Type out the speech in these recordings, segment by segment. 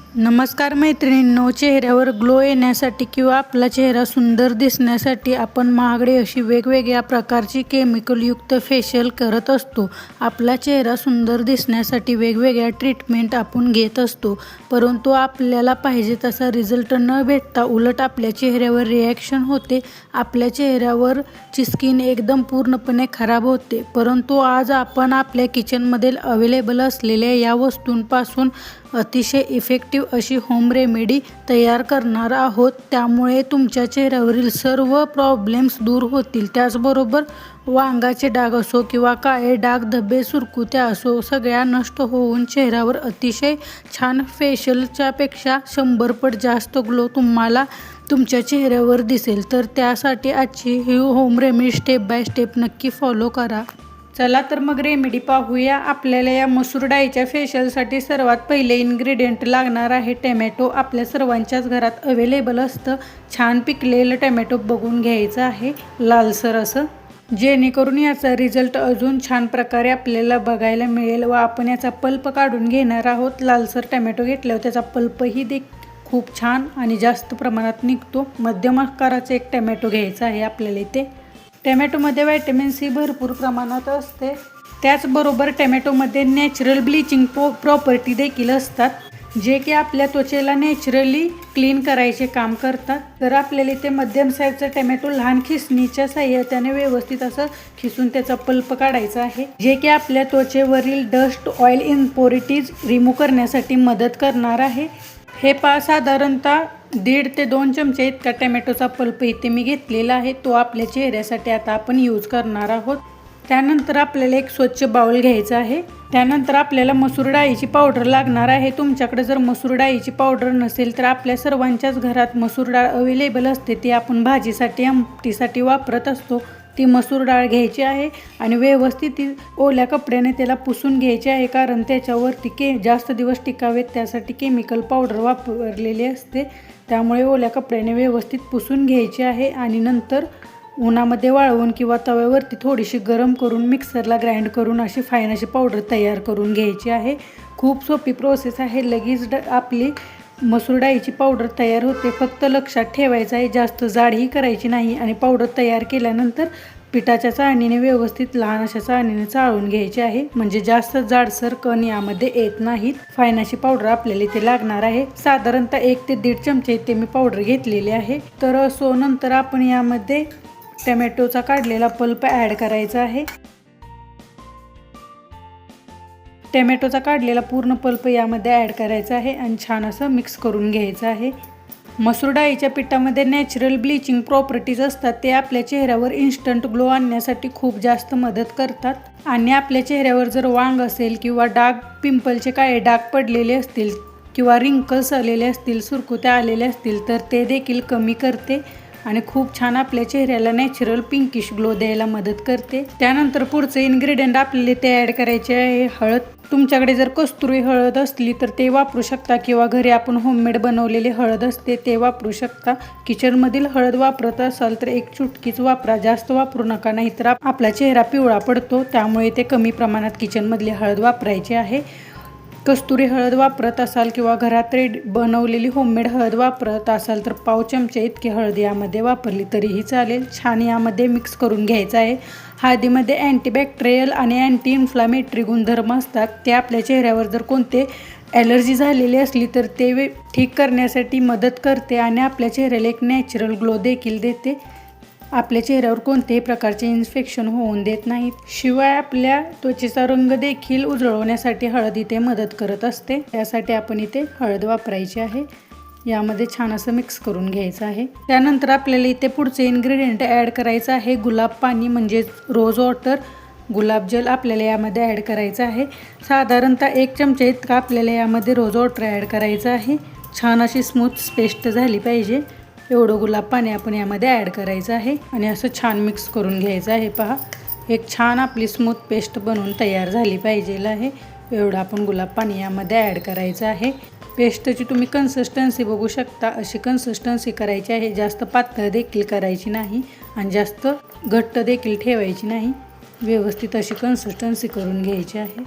नमस्कार मैत्रिणींनो, चेहऱ्यावर ग्लो येण्यासाठी किंवा आपला चेहरा सुंदर दिसण्यासाठी आपण महागडी अशी वेगवेगळ्या प्रकारची केमिकलयुक्त फेशियल करत असतो. आपला चेहरा सुंदर दिसण्यासाठी वेगवेगळ्या ट्रीटमेंट आपण घेत असतो, परंतु आपल्याला पाहिजे तसा रिझल्ट न भेटता उलट आपल्या चेहऱ्यावर रिॲक्शन होते. आपल्या चेहऱ्यावरची स्किन एकदम पूर्णपणे खराब होते. परंतु आज आपण आपल्या किचनमध्ये अवेलेबल असलेल्या या वस्तूंपासून अतिशय इफेक्टिव्ह अशी होम रेमेडी तयार करणार आहोत. त्यामुळे तुमच्या चेहऱ्यावरील सर्व प्रॉब्लेम्स दूर होतील. त्याचबरोबर वांगाचे डाग असो किंवा काळे डाग, धब्बे, सुरकुत्या असो, सगळ्या नष्ट होऊन चेहऱ्यावर अतिशय छान फेशियलच्या पेक्षा 100 पट जास्त ग्लो तुम्हाला तुमच्या चेहऱ्यावर दिसेल. तर त्यासाठी आजची ही home remedy step by step नक्की फॉलो करा. चला तर मग रेमेडी पाहूया. आपल्याला या मसूर डाळीच्या फेशियलसाठी सर्वात पहिले इन्ग्रेडियंट लागणार आहे टमॅटो. आपल्या सर्वांच्याच घरात अवेलेबल असतं. छान पिकलेलं टमॅटो बघून घ्यायचं आहे, लालसर असं, जेणेकरून याचा रिझल्ट अजून छान प्रकारे आपल्याला बघायला मिळेल. व आपण याचा पल्प काढून घेणार आहोत. लालसर टमॅटो घेतल्यावर त्याचा पल्पही खूप छान आणि जास्त प्रमाणात निघतो. मध्यम आकाराचा एक टमॅटो घ्यायचा आहे आपल्याला इथे. टमॅटोमध्ये व्हिटॅमिन सी भरपूर प्रमाणात असते. त्याचबरोबर टमॅटोमध्ये नॅचरल ब्लिचिंग प्रॉपर्टी देखील असतात, जे की आपल्या त्वचेला नॅचरली क्लीन करायचे काम करतात. तर आपल्याला इथे मध्यम साईजचा टमॅटो लहान खिसणीच्या साहाय्याने व्यवस्थित असं खिसून त्याचा पल्प काढायचा आहे, जे की आपल्या त्वचेवरील डस्ट, ऑइल, इम्प्युरिटीज रिमूव्ह करण्यासाठी मदत करणार आहे. हे साधारणतः 1.5 ते 2 चमचे इतका टमॅटोचा पल्प इथे मी घेतलेला आहे. तो आपल्या चेहऱ्यासाठी आता आपण यूज करणार आहोत. त्यानंतर आपल्याला एक स्वच्छ बाउल घ्यायचा आहे. त्यानंतर आपल्याला मसूर डाळीची पावडर लागणार आहे. तुमच्याकडे जर मसूर डाळीची पावडर नसेल तर आपल्या सर्वांच्याच घरात मसूर डाळ अवेलेबल असते. ती आपण भाजीसाठी, आमटीसाठी वापरत असतो. ती मसूर डाळ घ्यायची आहे आणि व्यवस्थित ती ओल्या कपड्याने त्याला पुसून घ्यायची आहे, कारण त्याच्यावरती जास्त दिवस टिकावेत त्यासाठी केमिकल पावडर वापरलेली असते. त्यामुळे ओल्या कपड्याने व्यवस्थित पुसून घ्यायची आहे आणि नंतर उन्हामध्ये वाळवून किंवा तव्यावरती थोडीशी गरम करून मिक्सरला ग्राइंड करून अशी फाईन अशी पावडर तयार करून घ्यायची आहे. खूप सोपी प्रोसेस आहे. लगेच आपली मसूर डाळीची पावडर तयार होते. फक्त लक्षात ठेवायचं आहे, जास्त जाडही करायची नाही. आणि पावडर तयार केल्यानंतर पिठाच्या चाळणीने व्यवस्थित लहान अशा चाळणीने चाळून घ्यायची आहे, म्हणजे जास्त जाडसर कण यामध्ये येत नाहीत. फाईन अशी पावडर आपल्याला इथे लागणार आहे. साधारणतः 1 ते 1.5 चमचे इथे मी पावडर घेतलेली आहे. तर नंतर आपण यामध्ये टमॅटोचा काढलेला पल्प ॲड करायचा आहे. टमॅटोचा काढलेला पूर्ण पल्प यामध्ये ॲड करायचा आहे आणि छान असं मिक्स करून घ्यायचं आहे. मसूर डाळीच्या पिठामध्ये नॅचरल ब्लिचिंग प्रॉपर्टीज असतात. ते आपल्या चेहऱ्यावर इन्स्टंट ग्लो आणण्यासाठी खूप जास्त मदत करतात. आणि आपल्या चेहऱ्यावर जर वांग असेल किंवा डाग, पिंपलचे काळे डाग पडलेले असतील किंवा रिंकल्स आलेले असतील, सुरकुत्या आलेल्या असतील, तर ते देखील कमी करते आणि खूप छान आपल्या चेहऱ्याला नॅचरल पिंकिश ग्लो द्यायला मदत करते. त्यानंतर पुढचे इन्ग्रेडियंट आपल्याला ते ॲड करायचे आहे हळद. तुमच्याकडे जर कस्तुरी हळद असली तर ते वापरू शकता किंवा घरी आपण होममेड बनवलेली हळद असते ते वापरू शकता. किचनमधील हळद वापरत असाल तर 1 चुटकीच वापरा, जास्त वापरू नका, नाहीतर आपला चेहरा पिवळा पडतो. त्यामुळे ते कमी प्रमाणात किचनमधली हळद वापरायची आहे. कस्तुरी हळद वापरत असाल किंवा घरात बनवलेली होममेड हळद वापरत असाल तर 1/2 चमचे इतकी हळद यामध्ये वापरली तरीही चालेल. छान यामध्ये मिक्स करून घ्यायचं आहे. हळदीमध्ये अँटीबॅक्टेरियल आणि अँटी इन्फ्लामेटरी गुणधर्म असतात. ते आपल्या चेहऱ्यावर जर कोणते ॲलर्जी झालेली असली तर ते ठीक करण्यासाठी मदत करते आणि आपल्या चेहऱ्याला एक नॅचरल ग्लो देखील देते. आपल्या चेहऱ्यावर कोणत्याही प्रकारचे इन्फेक्शन होऊन देत नाहीत. शिवाय आपल्या त्वचेचा रंग देखील उजळवण्यासाठी हळद इथे मदत करत असते. त्यासाठी आपण इथे हळद वापरायची आहे. यामध्ये छान असं मिक्स करून घ्यायचं आहे. त्यानंतर आपल्याला इथे पुढचे इन्ग्रेडियंट ॲड करायचं आहे गुलाब पाणी, म्हणजेच रोज वॉटर. गुलाबजल आपल्याला यामध्ये ॲड करायचं आहे. साधारणतः 1 चमचा इतका आपल्याला यामध्ये रोज वॉटर ॲड करायचं आहे. छान अशी स्मूथ पेस्ट झाली पाहिजे एवढं गुलाब पाणी आपण यामध्ये ॲड करायचं आहे आणि असं छान मिक्स करून घ्यायचं आहे. पहा, एक छान आपली स्मूथ पेस्ट बनवून तयार झाली पाहिजे आहे. एवढं आपण गुलाब पाणी यामध्ये ॲड करायचं आहे. पेस्टची तुम्ही कन्सिस्टन्सी बघू शकता, अशी कन्सिस्टन्सी करायची आहे. जास्त पातळ देखील करायची नाही आणि जास्त घट्ट देखील ठेवायची नाही. व्यवस्थित अशी कन्सिस्टन्सी करून घ्यायची आहे.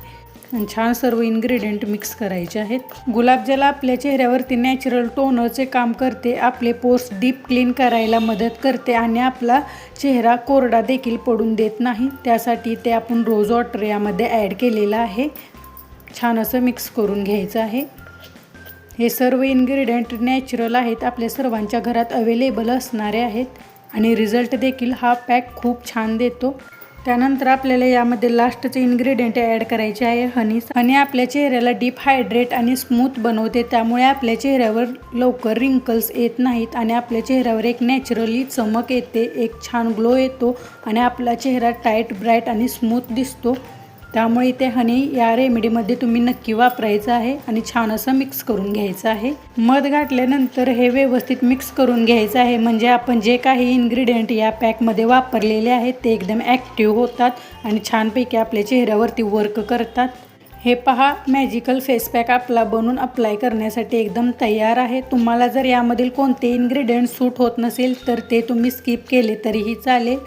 आणि छान सर्व इन्ग्रेडियंट मिक्स करायचे आहेत. गुलाबजल आपल्या चेहऱ्यावरती नॅचरल टोनरचे काम करते, आपले पोर्स डीप क्लीन करायला मदत करते आणि आपला चेहरा कोरडा देखील पडून देत नाही. त्यासाठी ते आपण रोज वॉटर यामध्ये ॲड केलेलं आहे. छान असं मिक्स करून घ्यायचं आहे. हे सर्व इन्ग्रेडियंट नॅचरल आहेत, आपल्या सर्वांच्या घरात अवेलेबल असणारे आहेत आणि रिझल्ट देखील हा पॅक खूप छान देतो. त्यानंतर आपल्याला यामध्ये लास्टचे इन्ग्रेडियंट ॲड करायचे आहे हनी. हनी आपल्या चेहऱ्याला डीप हायड्रेट आणि स्मूथ बनवते, त्यामुळे आपल्या चेहऱ्यावर लवकर रिंकल्स येत नाहीत आणि आपल्या चेहऱ्यावर एक नॅचरली चमक येते, एक छान ग्लो येतो आणि आपला चेहरा टाईट, ब्राईट आणि स्मूथ दिसतो. त्यामुळे इथे हनी या रेमेडीमध्ये तुम्ही नक्की वापरायचं आहे आणि छान असं मिक्स करून घ्यायचं आहे. मध घातल्यानंतर हे व्यवस्थित मिक्स करून घ्यायचं आहे, म्हणजे आपण जे काही इन्ग्रेडियंट या पॅकमध्ये वापरलेले आहेत ते एकदम ॲक्टिव्ह होतात आणि छानपैकी आपल्या चेहऱ्यावरती वर्क करतात. हे पहा, मॅजिकल फेस पॅक आपला बनवून अप्लाय करण्यासाठी एकदम तयार आहे. तुम्हाला जर यामधील कोणते इन्ग्रेडियंट सूट होत नसेल तर ते तुम्ही स्किप केले तरीही चालेल.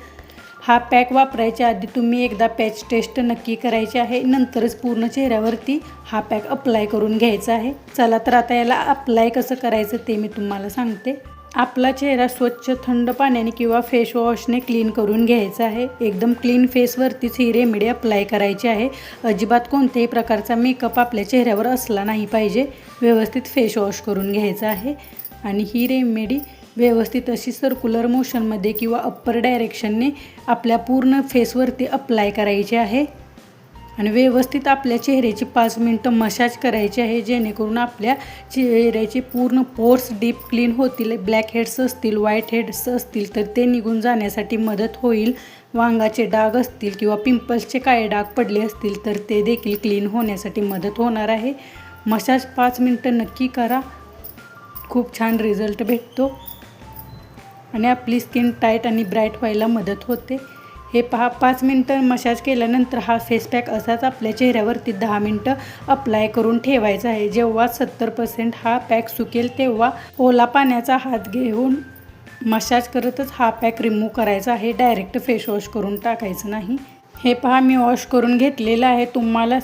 हा पॅक वापरायच्या आधी तुम्ही एकदा पॅच टेस्ट नक्की करायची आहे, नंतरच पूर्ण चेहऱ्यावरती हा पॅक अप्लाय करून घ्यायचा आहे. चला तर आता याला अप्लाय कसं करायचं ते मी तुम्हाला सांगते. आपला चेहरा स्वच्छ थंड पाण्याने किंवा फेस वॉशने क्लीन करून घ्यायचा आहे. एकदम क्लीन फेसवरतीच ही रेमेडी अप्लाय करायची आहे. अजिबात कोणत्याही प्रकारचा मेकअप आपल्या चेहऱ्यावर असला नाही पाहिजे. व्यवस्थित फेस वॉश करून घ्यायचा आहे आणि ही रेमेडी व्यवस्थित अशी सर्क्युलर मोशनमध्ये किंवा अप्पर डायरेक्शनने आपल्या पूर्ण फेसवरती अप्लाय करायची आहे आणि व्यवस्थित आपल्या चेहऱ्याची 5 मिनटं मसाज करायची आहे, जेणेकरून आपल्या चेहऱ्याचे पूर्ण पोर्स डीप क्लीन होतील. ब्लॅक हेड्स असतील, व्हाईट हेड्स असतील तर ते निघून जाण्यासाठी मदत होईल. वांगाचे डाग असतील किंवा पिंपल्सचे काळे डाग पडले असतील तर ते देखील क्लीन होण्यासाठी मदत होणार आहे. मसाज 5 मिनटं नक्की करा, खूप छान रिझल्ट भेटतो आणि आपली स्किन टाईट आणि ब्राईट व्हायला मदत होते. हे पहा, 5 मिनटं मसाज केल्यानंतर हा फेस पॅक असाच आपल्या चेहऱ्यावरती 10 मिनटं अप्लाय करून ठेवायचा आहे. जेव्हा 70% हा पॅक सुकेल तेव्हा ओला पाण्याचा हात घेऊन मसाज करतच हा पॅक रिमूव्ह करायचा आहे. डायरेक्ट फेस वॉश करून टाकायचं नाही. हे पहा, मी वॉश करून घेतलेलं आहे. तुम्हाला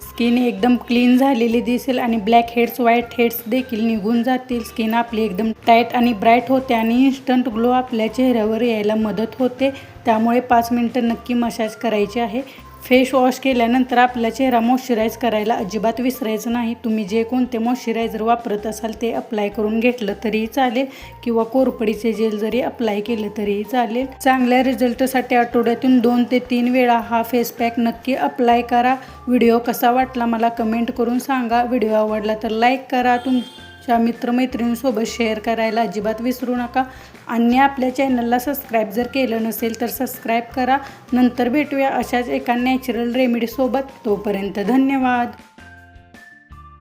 स्किन एकदम क्लीन झालेली दिसेल आणि ब्लॅक हेड्स, व्हाईट हेड्स देखील निघून जातील. स्किन आपली एकदम टाईट आणि ब्राईट होते आणि इन्स्टंट ग्लो आपल्या चेहऱ्यावर यायला मदत होते. त्यामुळे 5 मिनटं नक्की मसाज करायचे आहे. फेस वॉश केल्यानंतर आपला चेहरा मॉइश्चराईज करायला अजिबात विसरायचं नाही. तुम्ही जे कोणते मॉइश्चरायझर वापरत असाल ते अप्लाय करून घेतलं तरीही चालेल किंवा कोरपडीचे जेल जरी अप्लाय केलं तरीही चालेल. चांगल्या रिझल्टसाठी आठवड्यातून 2 ते 3 वेळा हा फेस पॅक नक्की अप्लाय करा. व्हिडिओ कसा वाटला मला कमेंट करून सांगा. व्हिडिओ आवडला तर लाईक करा, तुमच्या मित्रमैत्रिणींसोबत शेअर करायला अजिबात विसरू नका आणि आपल्या चॅनलला सबस्क्राईब जर केलं नसेल तर सबस्क्राईब करा. नंतर भेटूया अशाच एका नॅचरल रेमेडीसोबत. तोपर्यंत धन्यवाद.